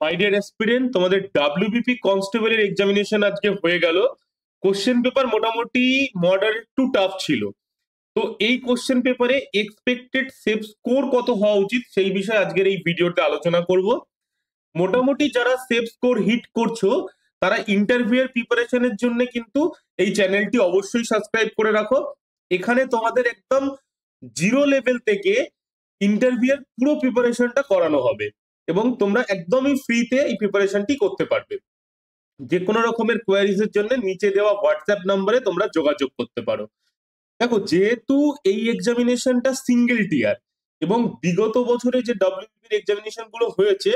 My dear aspirant, তোমাদের WBP কনস্টেবলের examination আজকে হয়ে গেল। কোশ্চেন পেপার মোটামুটি মডারেট টু টাফ ছিল। তো এই কোশ্চেন পেপারে এক্সপেক্টেড সেফ স্কোর কত হওয়া উচিত সেই বিষয়ে আজকের এই ভিডিওতে আলোচনা করব। মোটামুটি যারা সেফ স্কোর হিট করছো তারা ইন্টারভিউ এর প্রিপারেশনের জন্য কিন্তু এই চ্যানেলটি অবশ্যই সাবস্ক্রাইব করে রাখো। এখানে তোমাদের একদম জিরো লেভেল থেকে ইন্টারভিউ এর পুরো প্রিপারেশনটা করানো হবে এবং তোমরা একদমই ফ্রিতে এই প্রিপারেশনটি করতে পারবে। যে কোনো রকমের কোয়ারিজ এর জন্য নিচে দেওয়া হোয়াটসঅ্যাপ নম্বরে তোমরা যোগাযোগ করতে পারো। দেখো, যেহেতু এই এক্সামিনেশনটা সিঙ্গেল টিয়ার এবং বিগত বছরে যে ডাব্লিউবিপির এক্সামিনেশন গুলো হয়েছে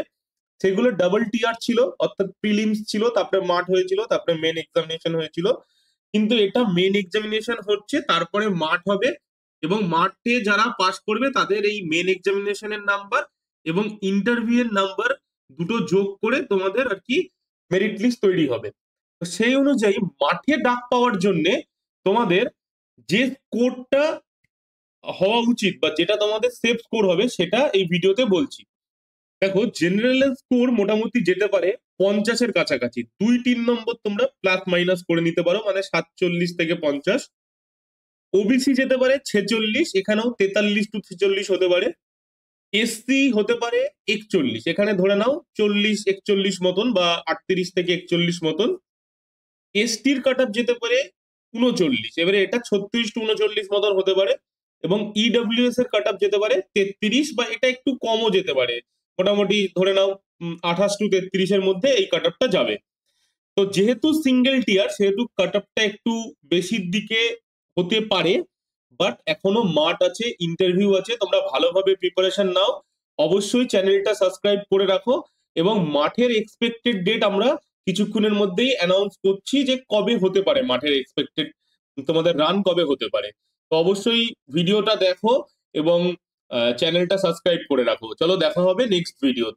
সেগুলো ডাবল টিয়ার ছিল, অর্থাৎ প্রিলিমস ছিল, তারপরে মাঠ হয়েছিল, তারপরে মেন এক্সামিনেশন হয়েছিল। কিন্তু এটা মেন এক্সামিনেশন হচ্ছে, তারপরে মাঠ হবে এবং মাঠে যারা পাস করবে তাদের এই মেন এক্সামিনেশনের নাম্বার এবং ইন্টারভিউ এর নাম্বার দুটো যোগ করে তোমাদের আর কি মেরিট লিস্ট তৈরি হবে। তো সেই অনুযায়ী মাঠে ডাক পাওয়ার জন্য তোমাদের যে স্কোরটা হওয়া উচিত বা যেটা তোমাদের সেফ স্কোর হবে সেটা এই ভিডিওতে বলছি। দেখো, জেনারেল স্কোর মোটামুটি যেতে পারে 50-এর কাছাকাছি, 2-3 নম্বর তোমরা প্লাস মাইনাস করে নিতে পারো, মানে 47 থেকে 50। ওবিসি যেতে পারে 46, এখানেও 43 to 46 হতে পারে। এসসি হতে পারে 41, এখানে ধরে নাও 40-41 মতন বা 38 থেকে 41 মতন। এসটির কাট অফ যেতে পারে 39, এবারে এটা 36 to 39 মতন হতে পারে। এবং ইডব্লিউএস এর কাট অফ যেতে পারে 33 বা এটা একটু কমও যেতে পারে, মোটামুটি ধরে নাও 28 to 33-এর মধ্যে এই কাট অফটা যাবে। তো যেহেতু সিঙ্গেল টিয়ার সেহেতু কাট অফটা একটু বেশির দিকে হতে পারে, বাট এখনো মাঠ আছে, ইন্টারভিউ আছে, তোমরা ভালোভাবে প্রিপারেশন নাও। অবশ্যই চ্যানেলটা সাবস্ক্রাইব করে রাখো এবং মাঠের এক্সপেক্টেড ডেট আমরা কিছুক্ষণের মধ্যেই অ্যানাউন্স করছি যে কবে হতে পারে মাঠের এক্সপেক্টেড তোমাদের রান কবে হতে পারে। তো অবশ্যই ভিডিওটা দেখো এবং চ্যানেলটা সাবস্ক্রাইব করে রাখো। চলো, দেখা হবে নেক্সট ভিডিও।